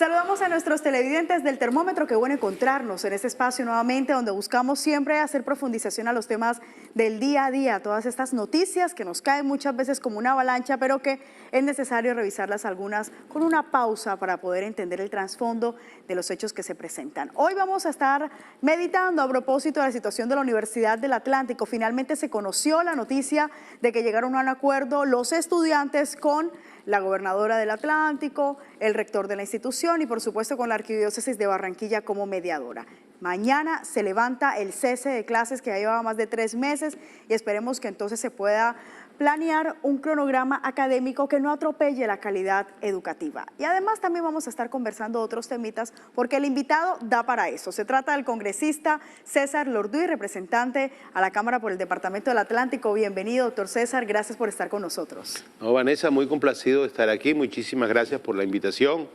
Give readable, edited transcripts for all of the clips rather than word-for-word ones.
Saludamos a nuestros televidentes del Termómetro. Qué bueno encontrarnos en este espacio nuevamente, donde buscamos siempre hacer profundización a los temas del día a día, todas estas noticias que nos caen muchas veces como una avalancha, pero que es necesario revisarlas algunas con una pausa para poder entender el trasfondo de los hechos que se presentan. Hoy vamos a estar meditando a propósito de la situación de la Universidad del Atlántico. Finalmente se conoció la noticia de que llegaron a un acuerdo los estudiantes con la gobernadora del Atlántico, el rector de la institución y por supuesto con la Arquidiócesis de Barranquilla como mediadora. Mañana se levanta el cese de clases que ya llevaba más de 3 meses y esperemos que entonces se pueda planear un cronograma académico que no atropelle la calidad educativa. Y además también vamos a estar conversando otros temitas porque el invitado da para eso. Se trata del congresista César Lorduy, representante a la Cámara por el Departamento del Atlántico. Bienvenido, doctor César, gracias por estar con nosotros. No, Vanessa, muy complacido de estar aquí. Muchísimas gracias por la invitación.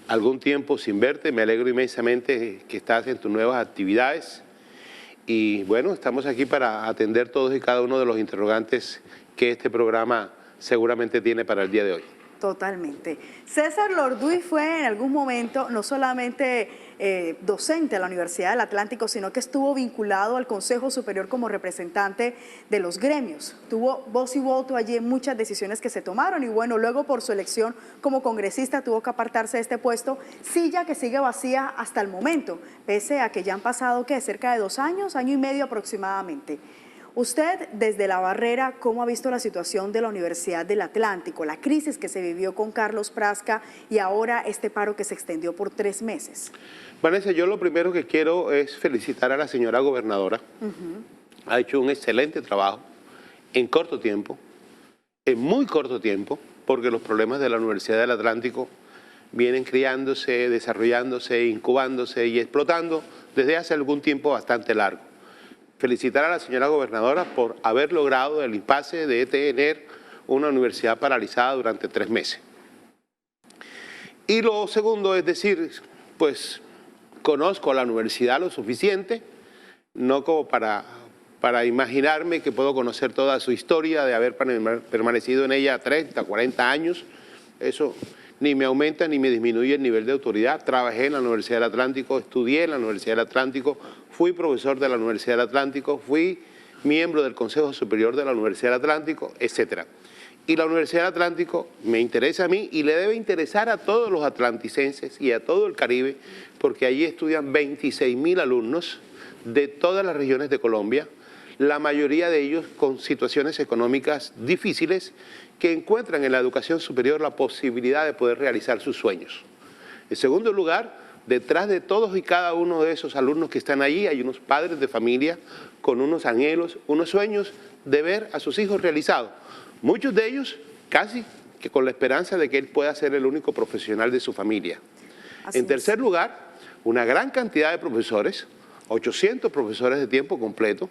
Algún tiempo sin verte, me alegro inmensamente que estás en tus nuevas actividades. Y bueno, estamos aquí para atender todos y cada uno de los interrogantes que este programa seguramente tiene para el día de hoy. Totalmente. César Lorduy fue en algún momento no solamente docente de la Universidad del Atlántico, sino que estuvo vinculado al Consejo Superior como representante de los gremios. Tuvo voz y voto allí en muchas decisiones que se tomaron y bueno, luego por su elección como congresista tuvo que apartarse de este puesto, silla que sigue vacía hasta el momento, pese a que ya han pasado, ¿qué? Cerca de 2 años, año y medio aproximadamente. Usted, desde la barrera, ¿cómo ha visto la situación de la Universidad del Atlántico, la crisis que se vivió con Carlos Prasca y ahora este paro que se extendió por 3 meses? Vanessa, yo lo primero que quiero es felicitar a la señora gobernadora. Ha hecho un excelente trabajo en corto tiempo, en muy corto tiempo, porque los problemas de la Universidad del Atlántico vienen criándose, desarrollándose, incubándose y explotando desde hace algún tiempo bastante largo. Felicitar a la señora gobernadora por haber logrado el impasse de tener una universidad paralizada durante 3 meses. Y lo segundo es decir, pues conozco a la universidad lo suficiente, no como para imaginarme que puedo conocer toda su historia de haber permanecido en ella 30, 40 años. Eso ni me aumenta ni me disminuye el nivel de autoridad. Trabajé en la Universidad del Atlántico, estudié en la Universidad del Atlántico, fui profesor de la Universidad del Atlántico, fui miembro del Consejo Superior de la Universidad del Atlántico, etc. Y la Universidad del Atlántico me interesa a mí y le debe interesar a todos los atlanticenses y a todo el Caribe, porque allí estudian 26.000 alumnos de todas las regiones de Colombia, la mayoría de ellos con situaciones económicas difíciles que encuentran en la educación superior la posibilidad de poder realizar sus sueños. En segundo lugar, detrás de todos y cada uno de esos alumnos que están allí hay unos padres de familia con unos anhelos, unos sueños de ver a sus hijos realizados. Muchos de ellos casi que con la esperanza de que él pueda ser el único profesional de su familia. En tercer lugar, una gran cantidad de profesores, 800 profesores de tiempo completo,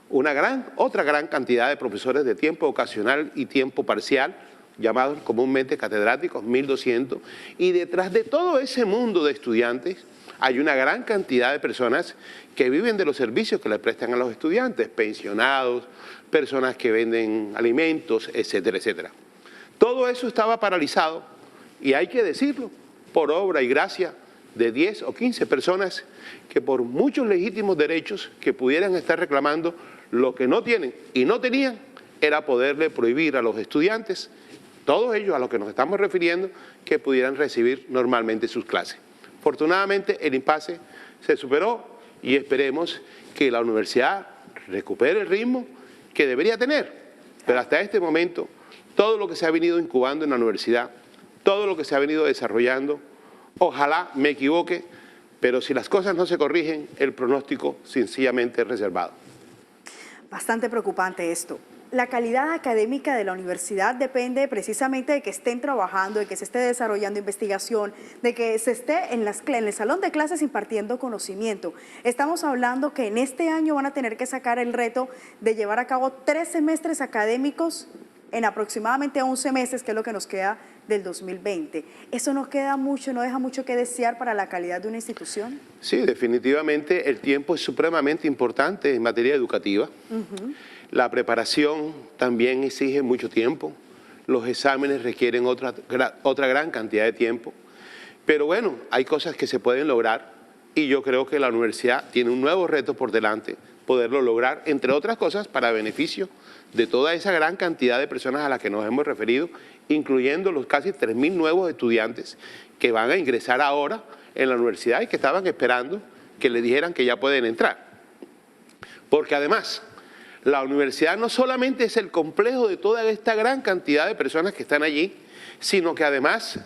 otra gran cantidad de profesores de tiempo ocasional y tiempo parcial, llamados comúnmente catedráticos, 1.200, y detrás de todo ese mundo de estudiantes hay una gran cantidad de personas que viven de los servicios que le prestan a los estudiantes, pensionados, personas que venden alimentos, etcétera, etcétera. Todo eso estaba paralizado y hay que decirlo, por obra y gracia de 10 o 15 personas que por muchos legítimos derechos que pudieran estar reclamando, lo que no tienen y no tenían era poderle prohibir a los estudiantes, todos ellos a los que nos estamos refiriendo, que pudieran recibir normalmente sus clases. Afortunadamente el impasse se superó y esperemos que la universidad recupere el ritmo que debería tener. Pero hasta este momento, todo lo que se ha venido incubando en la universidad, todo lo que se ha venido desarrollando, ojalá me equivoque, pero si las cosas no se corrigen, el pronóstico sencillamente es reservado. Bastante preocupante esto. La calidad académica de la universidad depende precisamente de que estén trabajando, de que se esté desarrollando investigación, de que se esté en el salón de clases impartiendo conocimiento. Estamos hablando que en este año van a tener que sacar el reto de llevar a cabo 3 semestres académicos en aproximadamente 11 meses, que es lo que nos queda del 2020. ¿Eso nos queda mucho, no deja mucho que desear para la calidad de una institución? Sí, definitivamente el tiempo es supremamente importante en materia educativa. La preparación también exige mucho tiempo. Los exámenes requieren otra gran cantidad de tiempo. Pero bueno, hay cosas que se pueden lograr y yo creo que la universidad tiene un nuevo reto por delante, poderlo lograr, entre otras cosas, para beneficio de toda esa gran cantidad de personas a las que nos hemos referido, incluyendo los casi 3.000 nuevos estudiantes que van a ingresar ahora en la universidad y que estaban esperando que le dijeran que ya pueden entrar. Porque además, la universidad no solamente es el complejo de toda esta gran cantidad de personas que están allí, sino que además,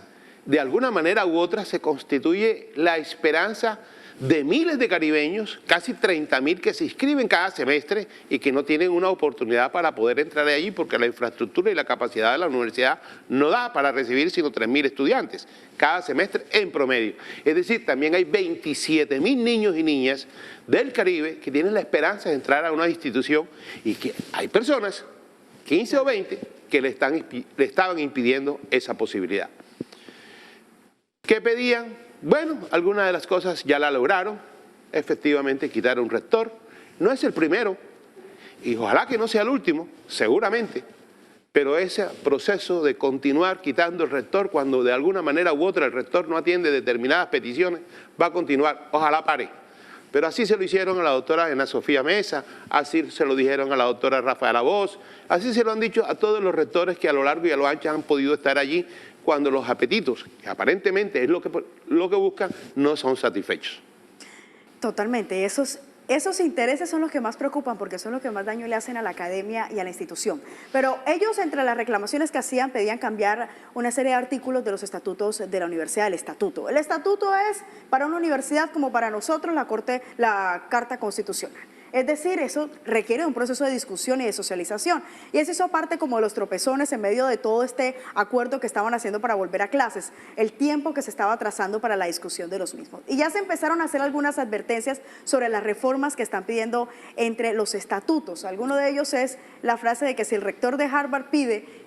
de alguna manera u otra, se constituye la esperanza de miles de caribeños, casi 30.000 que se inscriben cada semestre y que no tienen una oportunidad para poder entrar allí porque la infraestructura y la capacidad de la universidad no da para recibir sino 3.000 estudiantes cada semestre en promedio. Es decir, también hay 27.000 niños y niñas del Caribe que tienen la esperanza de entrar a una institución y que hay personas, 15 o 20, que le estaban impidiendo esa posibilidad. ¿Qué pedían? Bueno, algunas de las cosas ya la lograron, efectivamente quitaron un rector, no es el primero y ojalá que no sea el último, seguramente, pero ese proceso de continuar quitando el rector cuando de alguna manera u otra el rector no atiende determinadas peticiones va a continuar, ojalá pare. Pero así se lo hicieron a la doctora Ana Sofía Mesa, así se lo dijeron a la doctora Rafaela Voz, así se lo han dicho a todos los rectores que a lo largo y a lo ancho han podido estar allí cuando los apetitos, que aparentemente es lo que buscan, no son satisfechos. Totalmente, esos intereses son los que más preocupan porque son los que más daño le hacen a la academia y a la institución. Pero ellos, entre las reclamaciones que hacían, pedían cambiar una serie de artículos de los estatutos de la universidad, el estatuto. El estatuto es, para una universidad como para nosotros, la Carta Constitucional. Es decir, eso requiere un proceso de discusión y de socialización. Y es eso parte como de los tropezones en medio de todo este acuerdo que estaban haciendo para volver a clases, el tiempo que se estaba trazando para la discusión de los mismos. Y ya se empezaron a hacer algunas advertencias sobre las reformas que están pidiendo entre los estatutos. Alguno de ellos es la frase de que si el rector de Harvard pide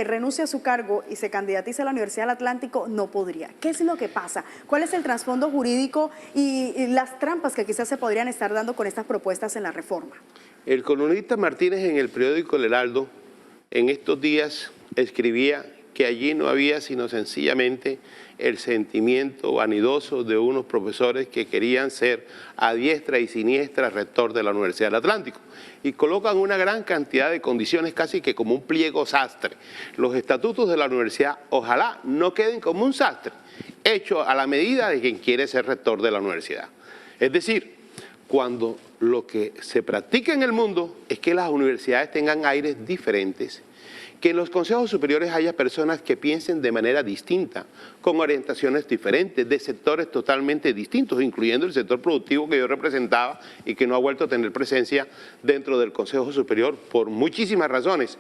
renuncia a su cargo y se candidatiza a la Universidad del Atlántico, no podría. ¿Qué es lo que pasa? ¿Cuál es el trasfondo jurídico y las trampas que quizás se podrían estar dando con estas propuestas en la reforma? El columnista Martínez en el periódico El Heraldo en estos días escribía que allí no había sino sencillamente el sentimiento vanidoso de unos profesores que querían ser a diestra y siniestra rector de la Universidad del Atlántico y colocan una gran cantidad de condiciones casi que como un pliego sastre. Los estatutos de la universidad ojalá no queden como un sastre hecho a la medida de quien quiere ser rector de la universidad. Es decir, cuando lo que se practica en el mundo es que las universidades tengan aires diferentes, que en los consejos superiores haya personas que piensen de manera distinta, con orientaciones diferentes, de sectores totalmente distintos, incluyendo el sector productivo que yo representaba y que no ha vuelto a tener presencia dentro del Consejo Superior por muchísimas razones.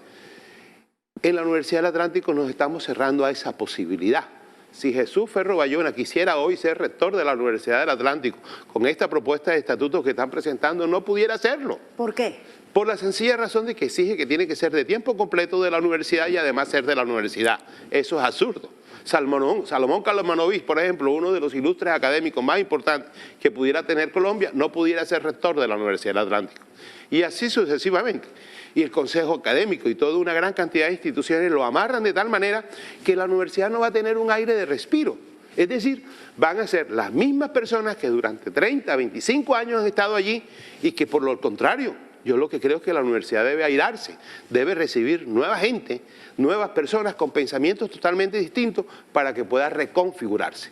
En la Universidad del Atlántico nos estamos cerrando a esa posibilidad. Si Jesús Ferro Bayona quisiera hoy ser rector de la Universidad del Atlántico, con esta propuesta de estatutos que están presentando, no pudiera hacerlo. ¿Por qué? Por la sencilla razón de que exige que tiene que ser de tiempo completo de la universidad y además ser de la universidad. Eso es absurdo. Salomón Carlos Manovis, por ejemplo, uno de los ilustres académicos más importantes que pudiera tener Colombia, no pudiera ser rector de la Universidad del Atlántico. Y así sucesivamente. Y el Consejo Académico y toda una gran cantidad de instituciones lo amarran de tal manera que la universidad no va a tener un aire de respiro. Es decir, van a ser las mismas personas que durante 30, 25 años han estado allí y que por lo contrario, yo lo que creo es que la universidad debe airarse, debe recibir nueva gente, nuevas personas con pensamientos totalmente distintos para que pueda reconfigurarse.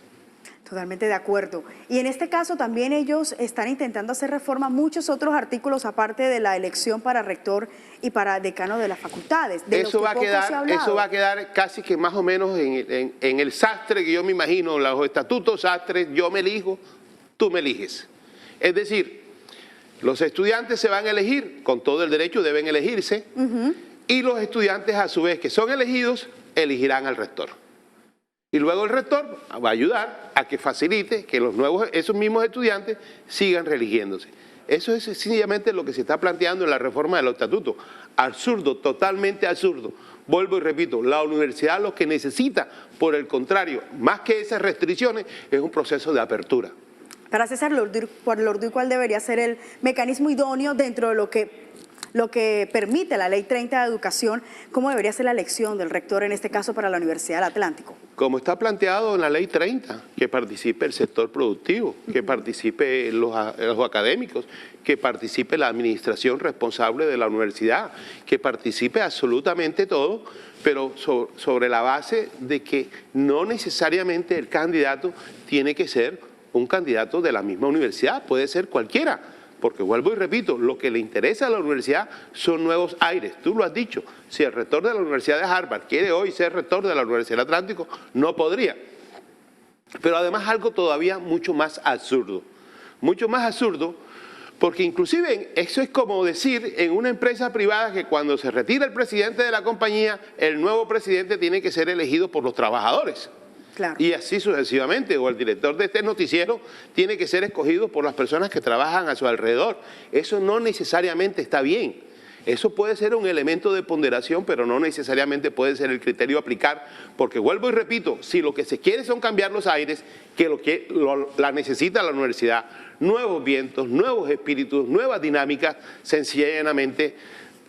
Totalmente de acuerdo. Y en este caso también ellos están intentando hacer reforma muchos otros artículos aparte de la elección para rector y para decano de las facultades. Eso va a quedar casi que más o menos en el sastre que yo me imagino, los estatutos sastres, yo me elijo, tú me eliges. Es decir, los estudiantes se van a elegir, con todo el derecho deben elegirse, y los estudiantes a su vez que son elegidos, elegirán al rector. Y luego el rector va a ayudar a que facilite que esos mismos estudiantes sigan reeligiéndose. Eso es sencillamente lo que se está planteando en la reforma de los estatutos. Absurdo, totalmente absurdo. Vuelvo y repito, la universidad lo que necesita, por el contrario, más que esas restricciones, es un proceso de apertura. Para César Lorduy, ¿cuál debería ser el mecanismo idóneo dentro de lo que lo que permite la Ley 30 de Educación, ¿cómo debería ser la elección del rector en este caso para la Universidad del Atlántico? Como está planteado en la Ley 30, que participe el sector productivo, que participe los académicos, que participe la administración responsable de la universidad, que participe absolutamente todo, pero sobre la base de que no necesariamente el candidato tiene que ser un candidato de la misma universidad, puede ser cualquiera. Porque vuelvo y repito, lo que le interesa a la universidad son nuevos aires. Tú lo has dicho, si el rector de la Universidad de Harvard quiere hoy ser rector de la Universidad del Atlántico, no podría. Pero además algo todavía mucho más absurdo. Mucho más absurdo porque inclusive eso es como decir en una empresa privada que cuando se retira el presidente de la compañía, el nuevo presidente tiene que ser elegido por los trabajadores. Claro. Y así sucesivamente, o el director de este noticiero tiene que ser escogido por las personas que trabajan a su alrededor. Eso no necesariamente está bien. Eso puede ser un elemento de ponderación, pero no necesariamente puede ser el criterio a aplicar, porque vuelvo y repito, si lo que se quiere son cambiar los aires, la necesita la universidad, nuevos vientos, nuevos espíritus, nuevas dinámicas, sencillamente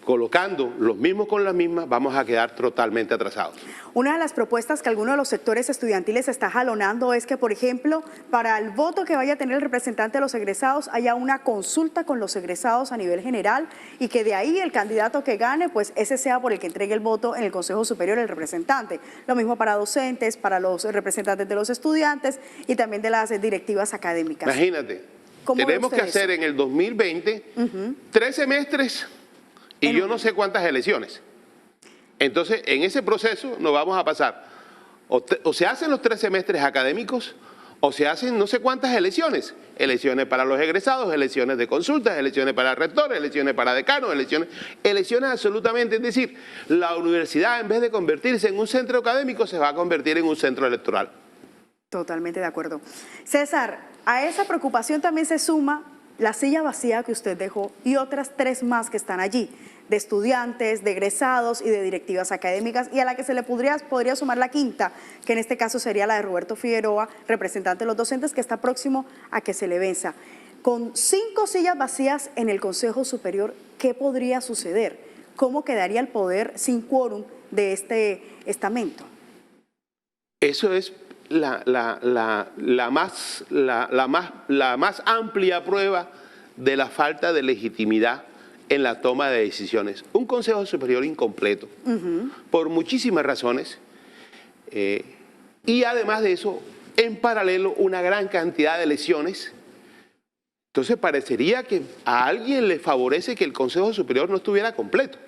colocando los mismos con las mismas, vamos a quedar totalmente atrasados. Una de las propuestas que algunos de los sectores estudiantiles está jalonando es que, por ejemplo, para el voto que vaya a tener el representante de los egresados, haya una consulta con los egresados a nivel general y que de ahí el candidato que gane, pues ese sea por el que entregue el voto en el Consejo Superior el representante. Lo mismo para docentes, para los representantes de los estudiantes y también de las directivas académicas. Imagínate, tenemos que hacer en el 2020 3 semestres y yo no sé cuántas elecciones. Entonces, en ese proceso nos vamos a pasar, o se hacen los 3 semestres académicos, o se hacen no sé cuántas elecciones. Elecciones para los egresados, elecciones de consultas, elecciones para rectores, elecciones para decanos, elecciones absolutamente. Es decir, la universidad en vez de convertirse en un centro académico, se va a convertir en un centro electoral. Totalmente de acuerdo. César, a esa preocupación también se suma la silla vacía que usted dejó y otras 3 más que están allí, de estudiantes, de egresados y de directivas académicas, y a la que se le podría sumar la 5ª, que en este caso sería la de Roberto Figueroa, representante de los docentes, que está próximo a que se le venza. Con 5 sillas vacías en el Consejo Superior, ¿qué podría suceder? ¿Cómo quedaría el poder sin quórum de este estamento? Eso es la más amplia prueba de la falta de legitimidad en la toma de decisiones. Un Consejo Superior incompleto, por muchísimas razones, y además de eso, en paralelo, una gran cantidad de elecciones. Entonces parecería que a alguien le favorece que el Consejo Superior no estuviera completo,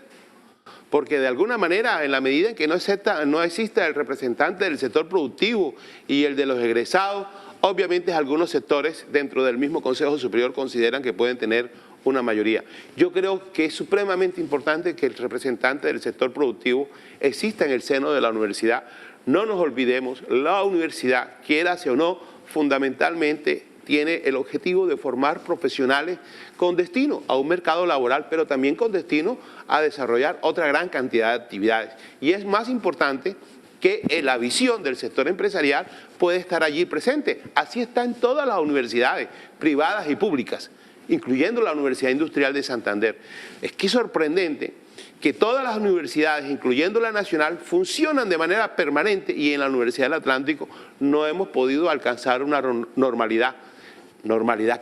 porque de alguna manera, en la medida en que no exista el representante del sector productivo y el de los egresados, obviamente algunos sectores dentro del mismo Consejo Superior consideran que pueden tener una mayoría. Yo creo que es supremamente importante que el representante del sector productivo exista en el seno de la universidad. No nos olvidemos, la universidad, quiérase o no, fundamentalmente tiene el objetivo de formar profesionales con destino a un mercado laboral, pero también con destino a desarrollar otra gran cantidad de actividades. Y es más importante que la visión del sector empresarial puede estar allí presente. Así está en todas las universidades, privadas y públicas, incluyendo la Universidad Industrial de Santander. Es que es sorprendente que todas las universidades, incluyendo la nacional, funcionan de manera permanente y en la Universidad del Atlántico no hemos podido alcanzar una normalidad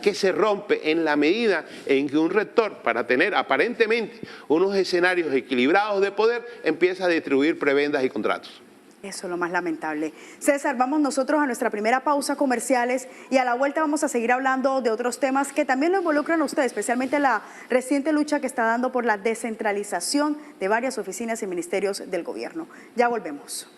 que se rompe en la medida en que un rector, para tener aparentemente unos escenarios equilibrados de poder, empieza a distribuir prebendas y contratos. Eso es lo más lamentable. César, vamos nosotros a nuestra primera pausa comerciales y a la vuelta vamos a seguir hablando de otros temas que también lo involucran a usted, especialmente la reciente lucha que está dando por la descentralización de varias oficinas y ministerios del gobierno. Ya volvemos.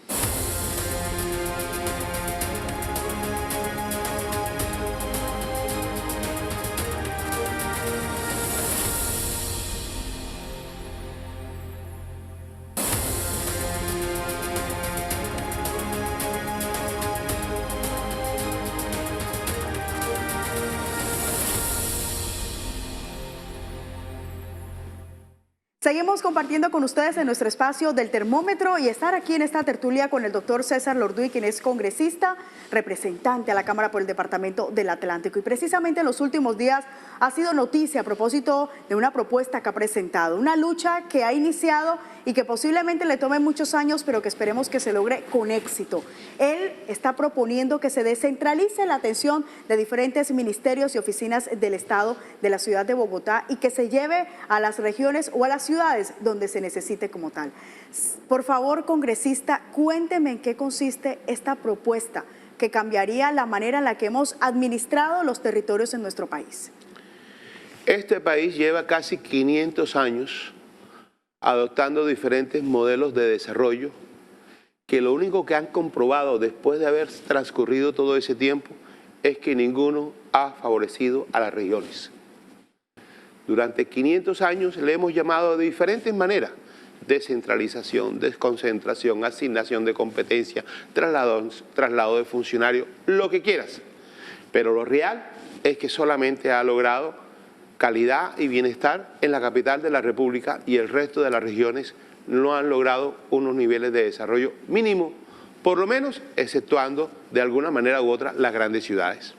Seguimos compartiendo con ustedes en nuestro espacio del termómetro y estar aquí en esta tertulia con el doctor César Lorduy, quien es congresista, representante a la Cámara por el Departamento del Atlántico. Y precisamente en los últimos días ha sido noticia a propósito de una propuesta que ha presentado, una lucha que ha iniciado y que posiblemente le tome muchos años, pero que esperemos que se logre con éxito. Él está proponiendo que se descentralice la atención de diferentes ministerios y oficinas del Estado de la ciudad de Bogotá y que se lleve a las regiones o a las ciudades donde se necesite como tal. Por favor, congresista, cuénteme en qué consiste esta propuesta que cambiaría la manera en la que hemos administrado los territorios en nuestro país. Este país lleva casi 500 años adoptando diferentes modelos de desarrollo que lo único que han comprobado después de haber transcurrido todo ese tiempo es que ninguno ha favorecido a las regiones. Durante 500 años le hemos llamado de diferentes maneras: descentralización, desconcentración, asignación de competencia, traslado de funcionarios, lo que quieras. Pero lo real es que solamente ha logrado calidad y bienestar en la capital de la República y el resto de las regiones no han logrado unos niveles de desarrollo mínimo, por lo menos exceptuando de alguna manera u otra las grandes ciudades.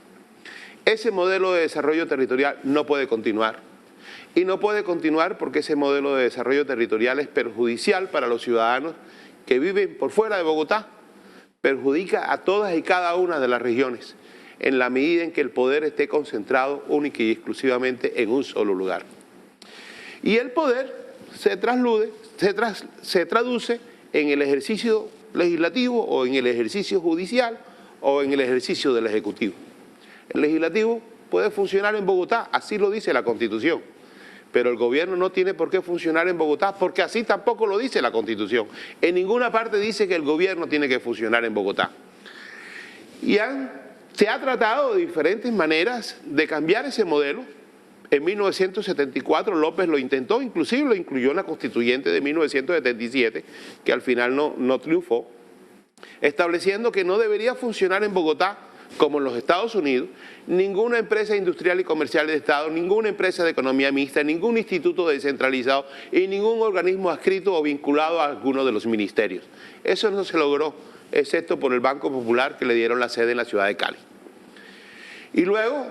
Ese modelo de desarrollo territorial no puede continuar. Y no puede continuar porque ese modelo de desarrollo territorial es perjudicial para los ciudadanos que viven por fuera de Bogotá, perjudica a todas y cada una de las regiones, en la medida en que el poder esté concentrado única y exclusivamente en un solo lugar. Y el poder se traduce en el ejercicio legislativo o en el ejercicio judicial o en el ejercicio del Ejecutivo. El legislativo puede funcionar en Bogotá, así lo dice la Constitución, pero el gobierno no tiene por qué funcionar en Bogotá porque así tampoco lo dice la Constitución. En ninguna parte dice que el gobierno tiene que funcionar en Bogotá. Y se ha tratado de diferentes maneras de cambiar ese modelo. En 1974 López lo intentó, inclusive lo incluyó en la constituyente de 1977, que al final no triunfó, estableciendo que no debería funcionar en Bogotá, como en los Estados Unidos, ninguna empresa industrial y comercial de Estado, ninguna empresa de economía mixta, ningún instituto descentralizado y ningún organismo adscrito o vinculado a alguno de los ministerios. Eso no se logró, excepto por el Banco Popular, que le dieron la sede en la ciudad de Cali. Y luego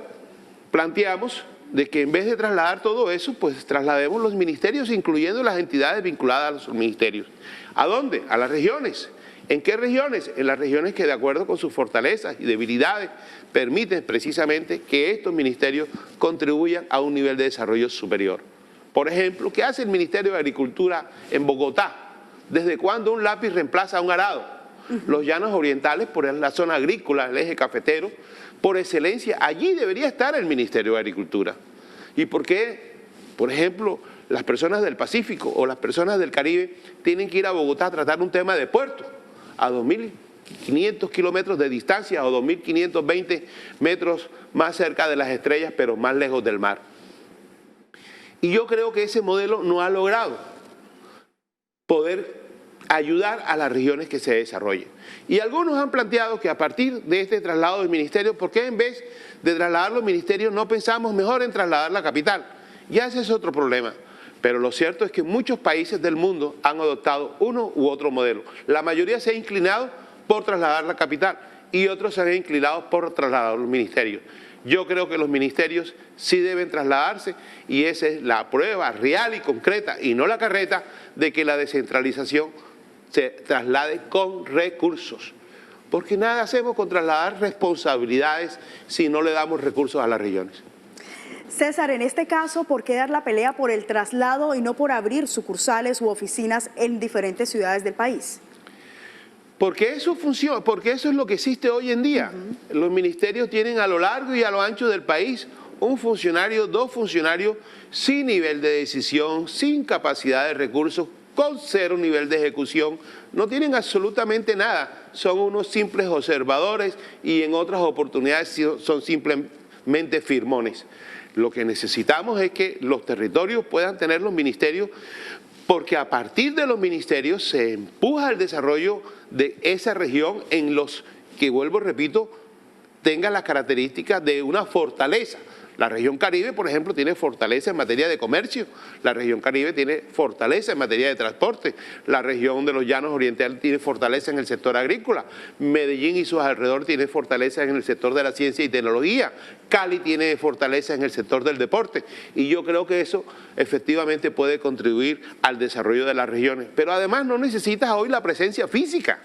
planteamos de que en vez de trasladar todo eso, pues traslademos los ministerios, incluyendo las entidades vinculadas a los ministerios. ¿A dónde? A las regiones. ¿En qué regiones? En las regiones que, de acuerdo con sus fortalezas y debilidades, permiten precisamente que estos ministerios contribuyan a un nivel de desarrollo superior. Por ejemplo, ¿qué hace el Ministerio de Agricultura en Bogotá? ¿Desde cuándo un lápiz reemplaza a un arado? Los llanos orientales, por la zona agrícola, el eje cafetero, por excelencia, allí debería estar el Ministerio de Agricultura. ¿Y por qué, por ejemplo, las personas del Pacífico o las personas del Caribe tienen que ir a Bogotá a tratar un tema de puerto a 2.500 kilómetros de distancia o 2.520 metros más cerca de las estrellas, pero más lejos del mar? Y yo creo que ese modelo no ha logrado poder ayudar a las regiones que se desarrollen. Y algunos han planteado que a partir de este traslado del ministerio, ¿por qué en vez de trasladar los ministerios no pensamos mejor en trasladar la capital? Ya ese es otro problema. Pero lo cierto es que muchos países del mundo han adoptado uno u otro modelo. La mayoría se ha inclinado por trasladar la capital y otros se han inclinado por trasladar los ministerios. Yo creo que los ministerios sí deben trasladarse y esa es la prueba real y concreta, y no la carreta, de que la descentralización se traslade con recursos. Porque nada hacemos con trasladar responsabilidades si no le damos recursos a las regiones. César, en este caso, ¿por qué dar la pelea por el traslado y no por abrir sucursales u oficinas en diferentes ciudades del país? Porque eso funciona, porque eso es lo que existe hoy en día. Los ministerios tienen a lo largo y a lo ancho del país un funcionario, dos funcionarios sin nivel de decisión, sin capacidad de recursos, con cero nivel de ejecución, no tienen absolutamente nada, son unos simples observadores y en otras oportunidades son simplemente firmones. Lo que necesitamos es que los territorios puedan tener los ministerios, porque a partir de los ministerios se empuja el desarrollo de esa región en los que, vuelvo, repito, tengan las características de una fortaleza. La región Caribe, por ejemplo, tiene fortaleza en materia de comercio, la región Caribe tiene fortaleza en materia de transporte, la región de los Llanos Orientales tiene fortaleza en el sector agrícola, Medellín y sus alrededores tiene fortaleza en el sector de la ciencia y tecnología, Cali tiene fortaleza en el sector del deporte, y yo creo que eso efectivamente puede contribuir al desarrollo de las regiones. Pero además no necesitas hoy la presencia física.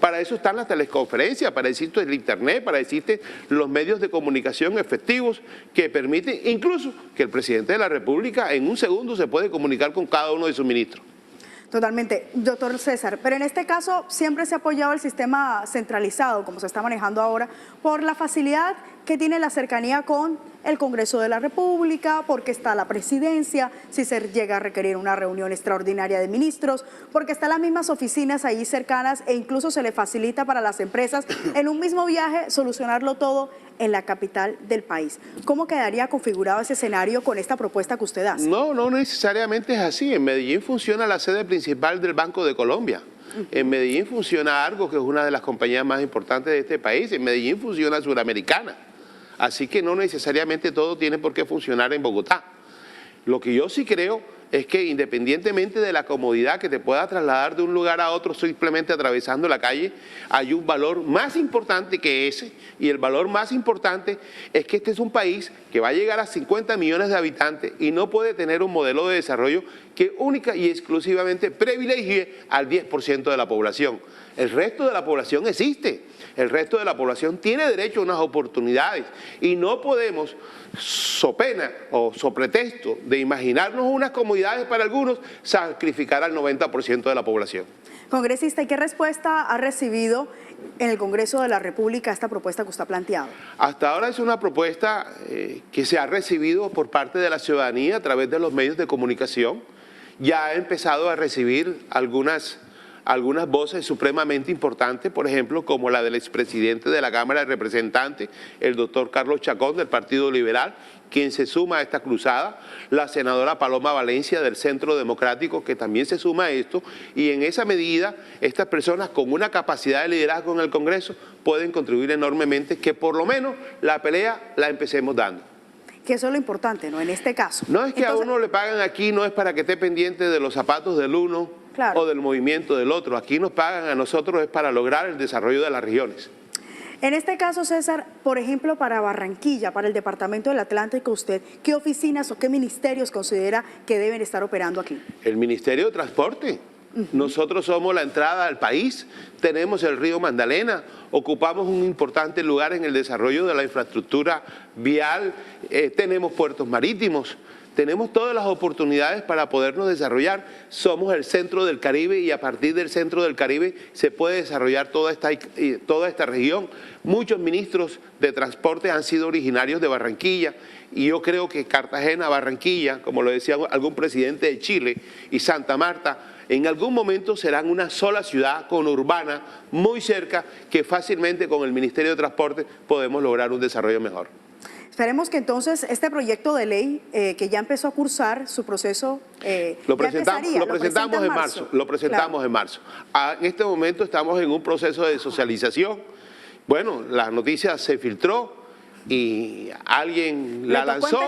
Para eso están las teleconferencias, para eso existe el internet, para eso existen los medios de comunicación efectivos que permiten incluso que el presidente de la República en un segundo se puede comunicar con cada uno de sus ministros. Totalmente, doctor César, pero en este caso siempre se ha apoyado el sistema centralizado, como se está manejando ahora, por la facilidad que tiene la cercanía con el Congreso de la República, porque está la presidencia, si se llega a requerir una reunión extraordinaria de ministros, porque están las mismas oficinas ahí cercanas e incluso se le facilita para las empresas en un mismo viaje solucionarlo todo en la capital del país. ¿Cómo quedaría configurado ese escenario con esta propuesta que usted hace? No, no necesariamente es así. En Medellín funciona la sede principal del Banco de Colombia. En Medellín funciona Argos, que es una de las compañías más importantes de este país. En Medellín funciona Suramericana. Así que no necesariamente todo tiene por qué funcionar en Bogotá. Lo que yo sí creo es que independientemente de la comodidad que te pueda trasladar de un lugar a otro simplemente atravesando la calle, hay un valor más importante que ese, y el valor más importante es que este es un país que va a llegar a 50 millones de habitantes y no puede tener un modelo de desarrollo que única y exclusivamente privilegie al 10% de la población. El resto de la población existe, el resto de la población tiene derecho a unas oportunidades y no podemos, so pena o so pretexto de imaginarnos unas comodidades para algunos, sacrificar al 90% de la población. Congresista, ¿y qué respuesta ha recibido en el Congreso de la República esta propuesta que usted ha planteado? Hasta ahora es una propuesta que se ha recibido por parte de la ciudadanía a través de los medios de comunicación. Ya ha empezado a recibir algunas voces supremamente importantes, por ejemplo, como la del expresidente de la Cámara de Representantes, el doctor Carlos Chacón, del Partido Liberal, quien se suma a esta cruzada, la senadora Paloma Valencia, del Centro Democrático, que también se suma a esto, y en esa medida, estas personas con una capacidad de liderazgo en el Congreso pueden contribuir enormemente, que por lo menos la pelea la empecemos dando. Que eso es lo importante, ¿no? En este caso. No es que a uno le pagan aquí, no es para que esté pendiente de los zapatos del uno, claro, o del movimiento del otro. Aquí nos pagan a nosotros es para lograr el desarrollo de las regiones. En este caso, César, por ejemplo, para Barranquilla, para el Departamento del Atlántico, ¿usted qué oficinas o qué ministerios considera que deben estar operando aquí? El Ministerio de Transporte. Nosotros somos la entrada al país, tenemos el río Magdalena, ocupamos un importante lugar en el desarrollo de la infraestructura vial, tenemos puertos marítimos, tenemos todas las oportunidades para podernos desarrollar. Somos el centro del Caribe y a partir del centro del Caribe se puede desarrollar toda esta región. Muchos ministros de transporte han sido originarios de Barranquilla y yo creo que Cartagena, Barranquilla, como lo decía algún presidente de Chile, y Santa Marta, en algún momento serán una sola ciudad conurbana muy cerca que fácilmente con el Ministerio de Transporte podemos lograr un desarrollo mejor. Esperemos que entonces este proyecto de ley que ya empezó a cursar su proceso, lo presentamos en marzo. En este momento estamos en un proceso de socialización. Bueno, la noticia se filtró y alguien la lanzó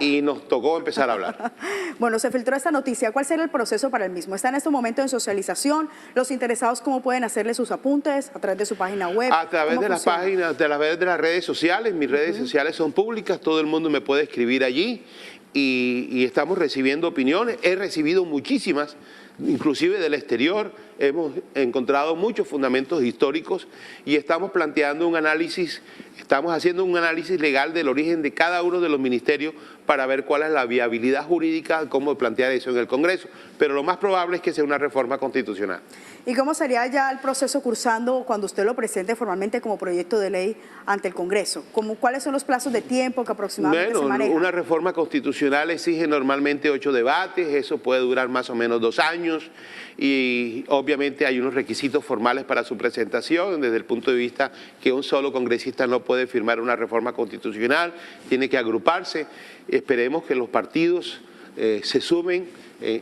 y nos tocó empezar a hablar. Bueno, se filtró esta noticia. ¿Cuál será el proceso para el mismo? ¿Está en este momento en socialización? ¿Los interesados cómo pueden hacerle sus apuntes? ¿A través de su página web? A través de las páginas, a través de las redes sociales. Mis redes sociales son públicas, todo el mundo me puede escribir allí y estamos recibiendo opiniones. He recibido muchísimas, inclusive del exterior. Hemos encontrado muchos fundamentos históricos y estamos planteando un análisis, estamos haciendo un análisis legal del origen de cada uno de los ministerios para ver cuál es la viabilidad jurídica, cómo plantear eso en el Congreso. Pero lo más probable es que sea una reforma constitucional. ¿Y cómo sería ya el proceso cursando cuando usted lo presente formalmente como proyecto de ley ante el Congreso? ¿Cuáles son los plazos de tiempo que aproximadamente se manejan? Una reforma constitucional exige normalmente 8 debates, eso puede durar más o menos 2 años y obviamente hay unos requisitos formales para su presentación desde el punto de vista que un solo congresista no puede firmar una reforma constitucional, tiene que agruparse. Esperemos que los partidos se sumen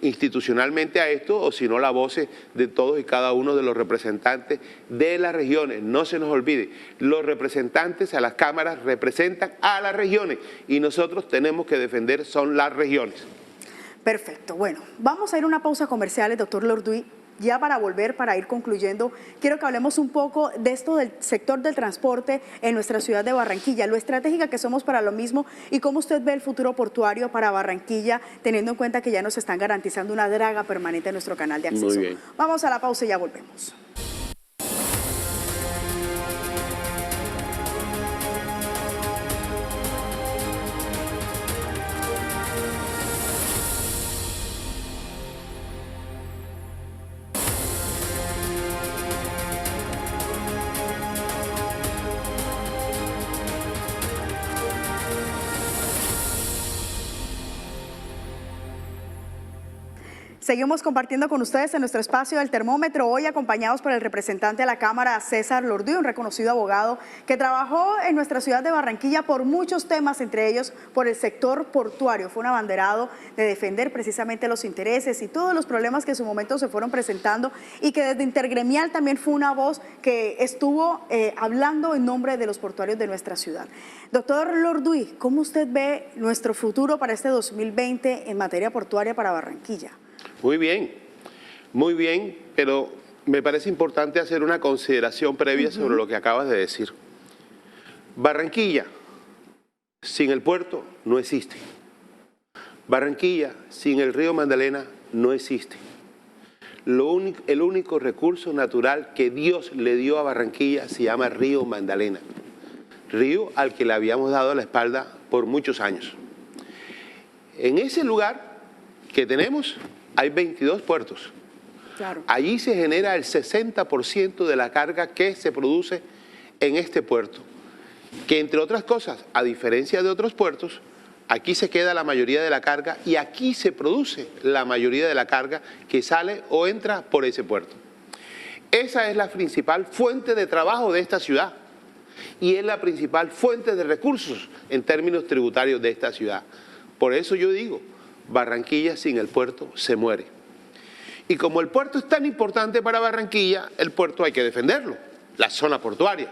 institucionalmente a esto, o si no la voz de todos y cada uno de los representantes de las regiones. No se nos olvide, los representantes a las cámaras representan a las regiones y nosotros tenemos que defender son las regiones. Perfecto. Bueno, vamos a ir a una pausa comercial, doctor Lorduy. Ya para volver, para ir concluyendo, quiero que hablemos un poco de esto del sector del transporte en nuestra ciudad de Barranquilla, lo estratégica que somos para lo mismo y cómo usted ve el futuro portuario para Barranquilla, teniendo en cuenta que ya nos están garantizando una draga permanente en nuestro canal de acceso. Muy bien. Vamos a la pausa y ya volvemos. Seguimos compartiendo con ustedes en nuestro espacio del termómetro, hoy acompañados por el representante de la Cámara, César Lorduy, un reconocido abogado que trabajó en nuestra ciudad de Barranquilla por muchos temas, entre ellos por el sector portuario. Fue un abanderado de defender precisamente los intereses y todos los problemas que en su momento se fueron presentando y que desde Intergremial también fue una voz que estuvo hablando en nombre de los portuarios de nuestra ciudad. Doctor Lorduy, ¿cómo usted ve nuestro futuro para este 2020 en materia portuaria para Barranquilla? Muy bien, pero me parece importante hacer una consideración previa sobre lo que acabas de decir. Barranquilla sin el puerto no existe. Barranquilla sin el río Magdalena no existe. El único recurso natural que Dios le dio a Barranquilla se llama río Magdalena, río al que le habíamos dado la espalda por muchos años. En ese lugar que tenemos hay 22 puertos. Claro. Allí se genera el 60% de la carga que se produce en este puerto, que entre otras cosas, a diferencia de otros puertos, aquí se queda la mayoría de la carga y aquí se produce la mayoría de la carga que sale o entra por ese puerto. Esa es la principal fuente de trabajo de esta ciudad y es la principal fuente de recursos en términos tributarios de esta ciudad. Por eso yo digo, Barranquilla sin el puerto se muere. Y como el puerto es tan importante para Barranquilla, el puerto hay que defenderlo, la zona portuaria.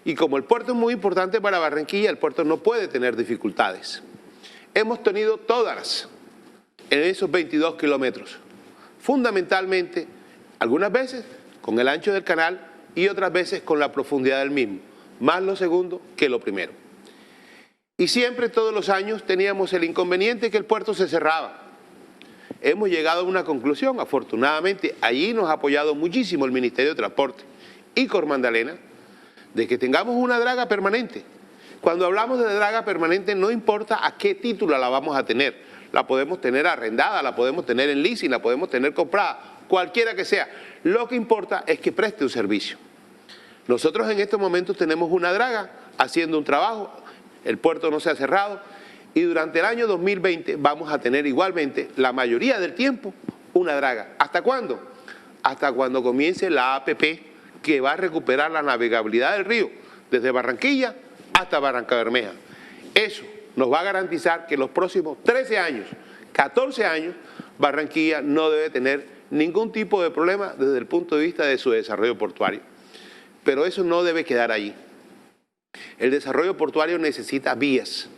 Y como el puerto es muy importante para Barranquilla, el puerto no puede tener dificultades. Hemos tenido todas en esos 22 kilómetros, fundamentalmente, algunas veces con el ancho del canal y otras veces con la profundidad del mismo, más lo segundo que lo primero. Y siempre, todos los años, teníamos el inconveniente que el puerto se cerraba. Hemos llegado a una conclusión, afortunadamente, allí nos ha apoyado muchísimo el Ministerio de Transporte y Cormandalena, de que tengamos una draga permanente. Cuando hablamos de draga permanente, no importa a qué título la vamos a tener. La podemos tener arrendada, la podemos tener en leasing, la podemos tener comprada, cualquiera que sea. Lo que importa es que preste un servicio. Nosotros en estos momentos tenemos una draga haciendo un trabajo. El puerto no se ha cerrado y durante el año 2020 vamos a tener igualmente, la mayoría del tiempo, una draga. ¿Hasta cuándo? Hasta cuando comience la APP que va a recuperar la navegabilidad del río desde Barranquilla hasta Barrancabermeja. Eso nos va a garantizar que los próximos 13 años, 14 años, Barranquilla no debe tener ningún tipo de problema desde el punto de vista de su desarrollo portuario. Pero eso no debe quedar allí. El desarrollo portuario necesita vías.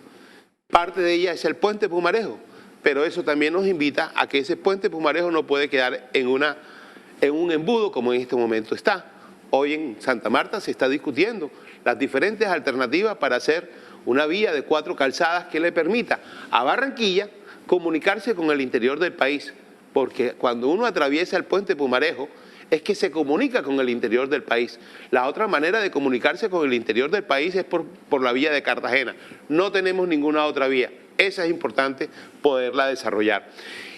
Parte de ella es el puente Pumarejo, pero eso también nos invita a que ese puente Pumarejo no puede quedar en un embudo como en este momento está. Hoy en Santa Marta se está discutiendo las diferentes alternativas para hacer una vía de 4 calzadas que le permita a Barranquilla comunicarse con el interior del país, porque cuando uno atraviesa el puente Pumarejo, es que se comunica con el interior del país. La otra manera de comunicarse con el interior del país es por la vía de Cartagena. No tenemos ninguna otra vía. Esa es importante poderla desarrollar.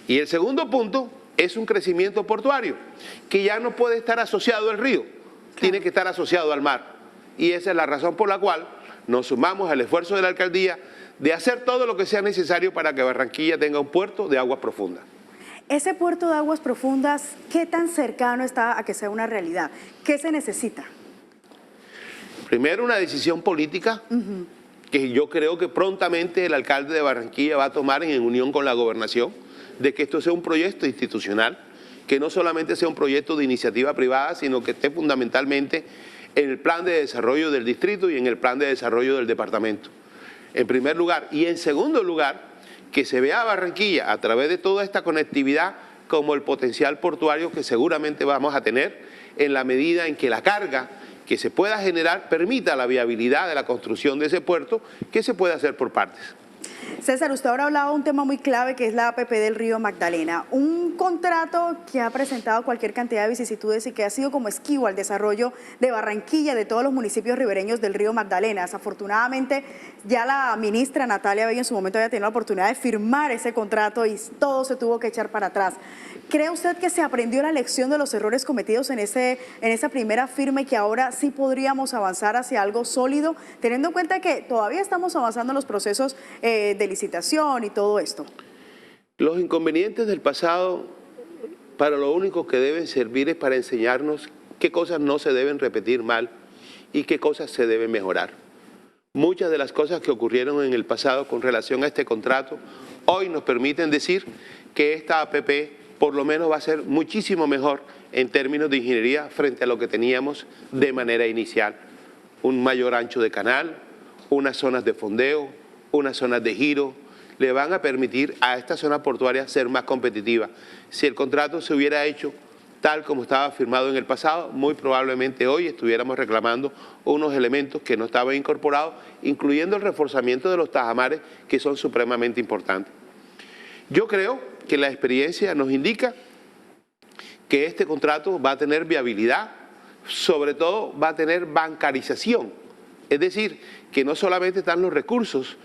Y el segundo punto es un crecimiento portuario, que ya no puede estar asociado al río, tiene que estar asociado al mar. Y esa es la razón por la cual nos sumamos al esfuerzo de la alcaldía de hacer todo lo que sea necesario para que Barranquilla tenga un puerto de aguas profundas. Ese puerto de aguas profundas, ¿qué tan cercano está a que sea una realidad? ¿Qué se necesita? Primero, una decisión política que yo creo que prontamente el alcalde de Barranquilla va a tomar en unión con la gobernación, de que esto sea un proyecto institucional, que no solamente sea un proyecto de iniciativa privada, sino que esté fundamentalmente en el plan de desarrollo del distrito y en el plan de desarrollo del departamento, en primer lugar. Y en segundo lugar, que se vea a Barranquilla a través de toda esta conectividad como el potencial portuario que seguramente vamos a tener en la medida en que la carga que se pueda generar permita la viabilidad de la construcción de ese puerto, que se puede hacer por partes. César, usted ahora hablaba de un tema muy clave que es la APP del Río Magdalena, un contrato que ha presentado cualquier cantidad de vicisitudes y que ha sido como esquivo al desarrollo de Barranquilla, de todos los municipios ribereños del Río Magdalena. Desafortunadamente, ya la ministra Natalia Bello en su momento había tenido la oportunidad de firmar ese contrato y todo se tuvo que echar para atrás. ¿Cree usted que se aprendió la lección de los errores cometidos en esa primera firma y que ahora sí podríamos avanzar hacia algo sólido, teniendo en cuenta que todavía estamos avanzando en los procesos de licitación y todo esto? Los inconvenientes del pasado, para lo único que deben servir es para enseñarnos qué cosas no se deben repetir mal y qué cosas se deben mejorar. Muchas de las cosas que ocurrieron en el pasado con relación a este contrato hoy nos permiten decir que esta APP por lo menos va a ser muchísimo mejor en términos de ingeniería frente a lo que teníamos de manera inicial. Un mayor ancho de canal, unas zonas de fondeo, unas zonas de giro, le van a permitir a esta zona portuaria ser más competitiva. Si el contrato se hubiera hecho tal como estaba firmado en el pasado, muy probablemente hoy estuviéramos reclamando unos elementos que no estaban incorporados, incluyendo el reforzamiento de los tajamares, que son supremamente importantes. Yo creo que la experiencia nos indica que este contrato va a tener viabilidad, sobre todo va a tener bancarización, es decir, que no solamente están los recursos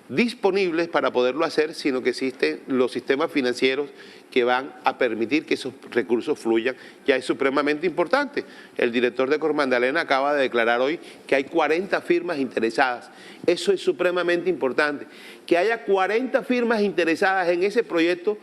disponibles para poderlo hacer, sino que existen los sistemas financieros que van a permitir que esos recursos fluyan, ya es supremamente importante. El director de Cormandalena acaba de declarar hoy que hay 40 firmas interesadas. Eso es supremamente importante. Que haya 40 firmas interesadas en ese proyecto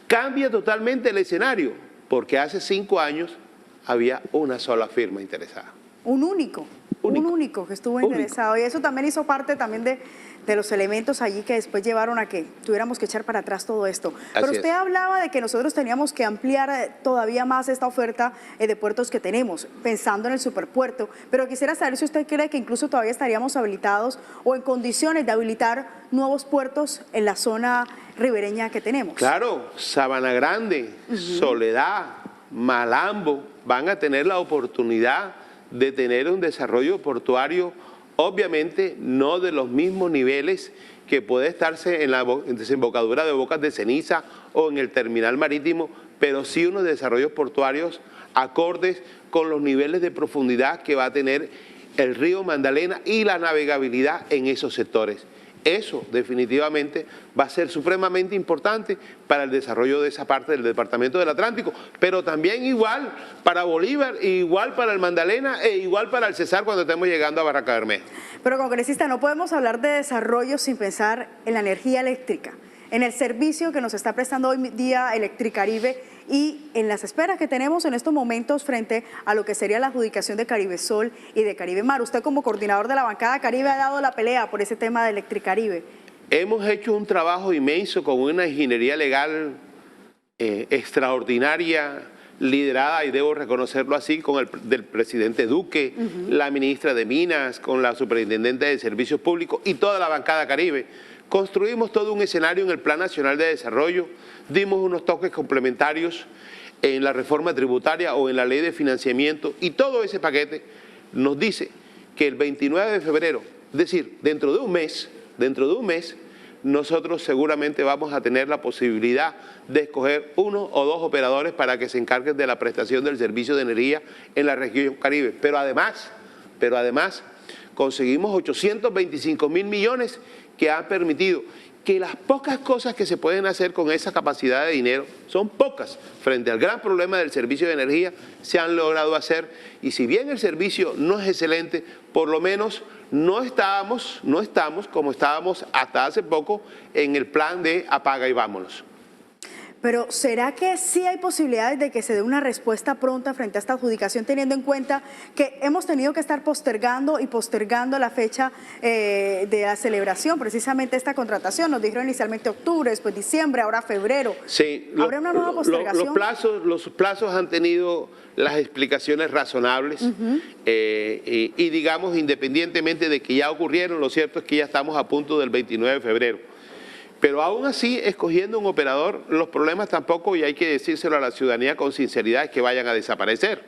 cambia totalmente el escenario, porque hace 5 años había una sola firma interesada. Un único que estuvo interesado, y eso también hizo parte también de los elementos allí que después llevaron a que tuviéramos que echar para atrás todo esto. Pero usted hablaba de que nosotros teníamos que ampliar todavía más esta oferta de puertos que tenemos, pensando en el superpuerto, pero quisiera saber si usted cree que incluso todavía estaríamos habilitados o en condiciones de habilitar nuevos puertos en la zona ribereña que tenemos. Claro, Sabana Grande, Soledad, Malambo van a tener la oportunidad de tener un desarrollo portuario, obviamente no de los mismos niveles que puede estarse en la desembocadura de Bocas de Ceniza o en el terminal marítimo, pero sí unos desarrollos portuarios acordes con los niveles de profundidad que va a tener el río Magdalena y la navegabilidad en esos sectores. Eso definitivamente va a ser supremamente importante para el desarrollo de esa parte del departamento del Atlántico, pero también igual para Bolívar, igual para el Magdalena e igual para el Cesar cuando estemos llegando a Barranca Bermeja. Pero congresista, no podemos hablar de desarrollo sin pensar en la energía eléctrica, en el servicio que nos está prestando hoy día Electricaribe y en las esperas que tenemos en estos momentos frente a lo que sería la adjudicación de Caribe Sol y de Caribe Mar. Usted como coordinador de la bancada Caribe ha dado la pelea por ese tema de Electricaribe. Hemos hecho un trabajo inmenso con una ingeniería legal extraordinaria, liderada, y debo reconocerlo así, con del presidente Duque, la ministra de Minas, con la superintendente de Servicios Públicos y toda la bancada Caribe. Construimos todo un escenario en el Plan Nacional de Desarrollo, dimos unos toques complementarios en la reforma tributaria o en la ley de financiamiento, y todo ese paquete nos dice que el 29 de febrero, es decir, dentro de un mes, nosotros seguramente vamos a tener la posibilidad de escoger 1 o 2 operadores para que se encarguen de la prestación del servicio de energía en la región Caribe. Pero además, conseguimos 825.000 millones que han permitido que las pocas cosas que se pueden hacer con esa capacidad de dinero, son pocas, frente al gran problema del servicio de energía, se han logrado hacer. Y si bien el servicio no es excelente, por lo menos no estamos como estábamos hasta hace poco en el plan de apaga y vámonos. Pero ¿será que sí hay posibilidades de que se dé una respuesta pronta frente a esta adjudicación, teniendo en cuenta que hemos tenido que estar postergando y postergando la fecha de la celebración, precisamente esta contratación? Nos dijeron inicialmente octubre, después diciembre, ahora febrero. Sí, ¿Habrá una nueva postergación? Los plazos han tenido las explicaciones razonables y digamos, independientemente de que ya ocurrieron, lo cierto es que ya estamos a punto del 29 de febrero. Pero aún así, escogiendo un operador, los problemas tampoco, y hay que decírselo a la ciudadanía con sinceridad, es que vayan a desaparecer.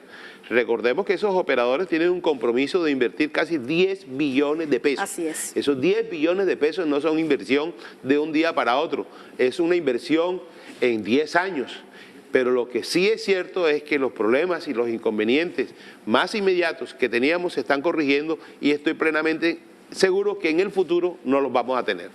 Recordemos que esos operadores tienen un compromiso de invertir casi 10 billones de pesos. Así es. Esos 10 billones de pesos no son inversión de un día para otro, es una inversión en 10 años. Pero lo que sí es cierto es que los problemas y los inconvenientes más inmediatos que teníamos se están corrigiendo y estoy plenamente seguro que en el futuro no los vamos a tener.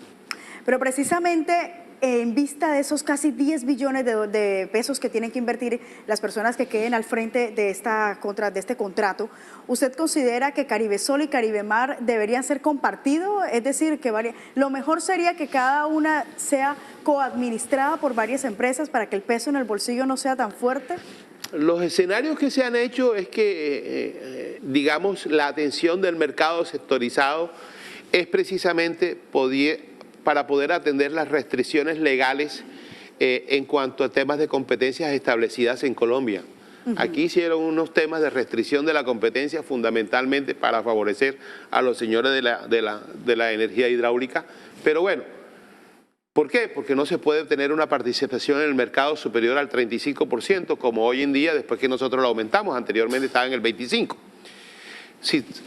Pero precisamente en vista de esos casi 10 billones de pesos que tienen que invertir las personas que queden al frente de este contrato, ¿usted considera que Caribesol y Caribemar deberían ser compartidos? Es decir, que lo mejor sería que cada una sea coadministrada por varias empresas para que el peso en el bolsillo no sea tan fuerte. Los escenarios que se han hecho es que, digamos, la atención del mercado sectorizado es precisamente para poder atender las restricciones legales en cuanto a temas de competencias establecidas en Colombia. Aquí hicieron unos temas de restricción de la competencia fundamentalmente para favorecer a los señores de la energía hidráulica, pero bueno, ¿por qué? Porque no se puede tener una participación en el mercado superior al 35%, como hoy en día, después que nosotros lo aumentamos, anteriormente estaba en el 25%.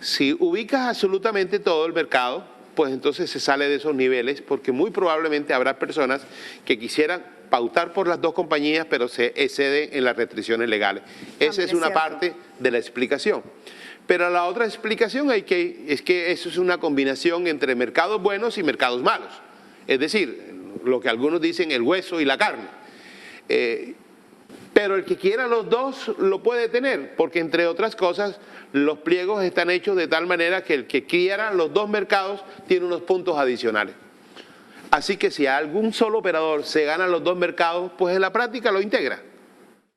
Si ubicas absolutamente todo el mercado, pues entonces se sale de esos niveles, porque muy probablemente habrá personas que quisieran pautar por las dos compañías, pero se exceden en las restricciones legales. Esa es una parte de la explicación. Pero la otra explicación es que eso es una combinación entre mercados buenos y mercados malos. Es decir, lo que algunos dicen el hueso y la carne. Pero el que quiera los dos lo puede tener, porque entre otras cosas los pliegos están hechos de tal manera que el que quiera los dos mercados tiene unos puntos adicionales. Así que si a algún solo operador se ganan los dos mercados, pues en la práctica lo integra.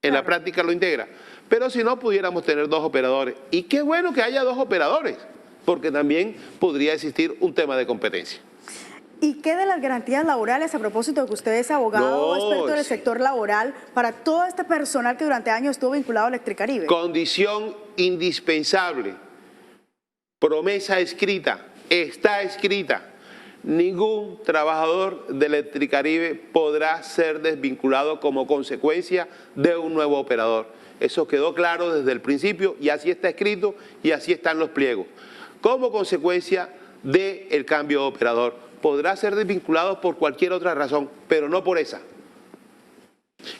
En la práctica lo integra. Pero si no, pudiéramos tener dos operadores. Y qué bueno que haya dos operadores, porque también podría existir un tema de competencia. ¿Y qué de las garantías laborales, a propósito de que usted es abogado experto del sector laboral, para todo este personal que durante años estuvo vinculado a Electricaribe? Condición indispensable, promesa escrita, está escrita. Ningún trabajador de Electricaribe podrá ser desvinculado como consecuencia de un nuevo operador. Eso quedó claro desde el principio y así está escrito y así están los pliegos. Como consecuencia del cambio de operador. Podrá ser desvinculado por cualquier otra razón, pero no por esa.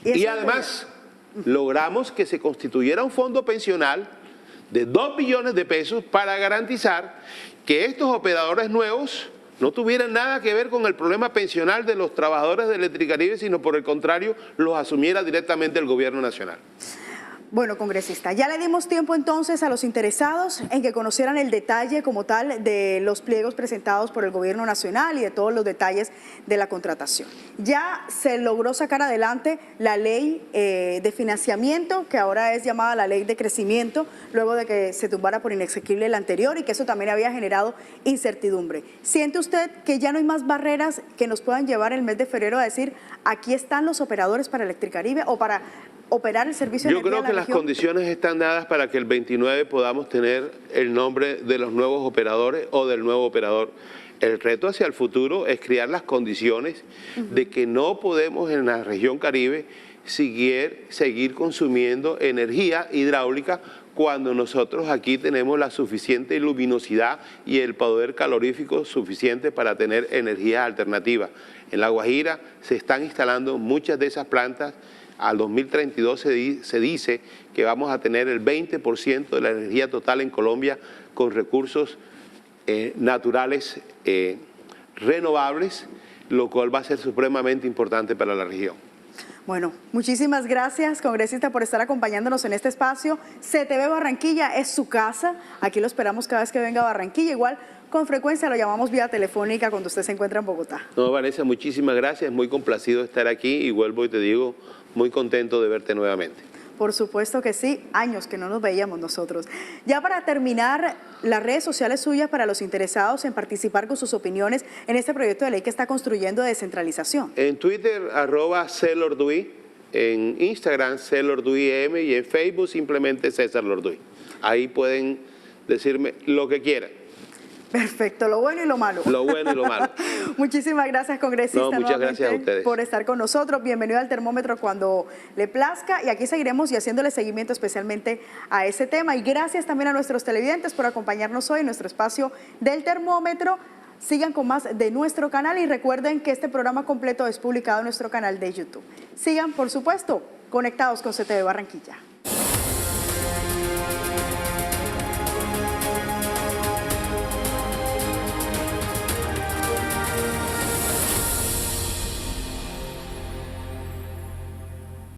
Y además logramos que se constituyera un fondo pensional de 2 billones de pesos para garantizar que estos operadores nuevos no tuvieran nada que ver con el problema pensional de los trabajadores de Electricaribe, sino por el contrario, los asumiera directamente el gobierno nacional. Bueno, congresista, ya le dimos tiempo entonces a los interesados en que conocieran el detalle como tal de los pliegos presentados por el gobierno nacional y de todos los detalles de la contratación. Ya se logró sacar adelante la ley de financiamiento, que ahora es llamada la ley de crecimiento, luego de que se tumbara por inexequible la anterior y que eso también había generado incertidumbre. ¿Siente usted que ya no hay más barreras que nos puedan llevar el mes de febrero a decir aquí están los operadores para Electricaribe o para operar el servicio de energía? Yo creo que las condiciones están dadas para que el 29 podamos tener el nombre de los nuevos operadores o del nuevo operador. El reto hacia el futuro es crear las condiciones de que no podemos en la región Caribe seguir consumiendo energía hidráulica cuando nosotros aquí tenemos la suficiente luminosidad y el poder calorífico suficiente para tener energía alternativa. En La Guajira se están instalando muchas de esas plantas. Al 2032 se dice que vamos a tener el 20% de la energía total en Colombia con recursos naturales renovables, lo cual va a ser supremamente importante para la región. Bueno, muchísimas gracias, congresista, por estar acompañándonos en este espacio. CTV Barranquilla es su casa, aquí lo esperamos cada vez que venga a Barranquilla, igual con frecuencia lo llamamos vía telefónica cuando usted se encuentra en Bogotá. No, Vanessa, muchísimas gracias, muy complacido de estar aquí y vuelvo y te digo, muy contento de verte nuevamente. Por supuesto que sí, años que no nos veíamos nosotros. Ya para terminar, las redes sociales suyas para los interesados en participar con sus opiniones en este proyecto de ley que está construyendo de descentralización. En Twitter, @CLorduy, en Instagram, CLorduym y en Facebook simplemente César Lorduy. Ahí pueden decirme lo que quieran. Perfecto, lo bueno y lo malo. Lo bueno y lo malo. Muchísimas gracias, congresista, No, muchas gracias a ustedes por estar con nosotros. Bienvenido al termómetro cuando le plazca y aquí seguiremos y haciéndole seguimiento especialmente a ese tema. Y gracias también a nuestros televidentes por acompañarnos hoy en nuestro espacio del termómetro. Sigan con más de nuestro canal y recuerden que este programa completo es publicado en nuestro canal de YouTube. Sigan, por supuesto, conectados con CTV Barranquilla.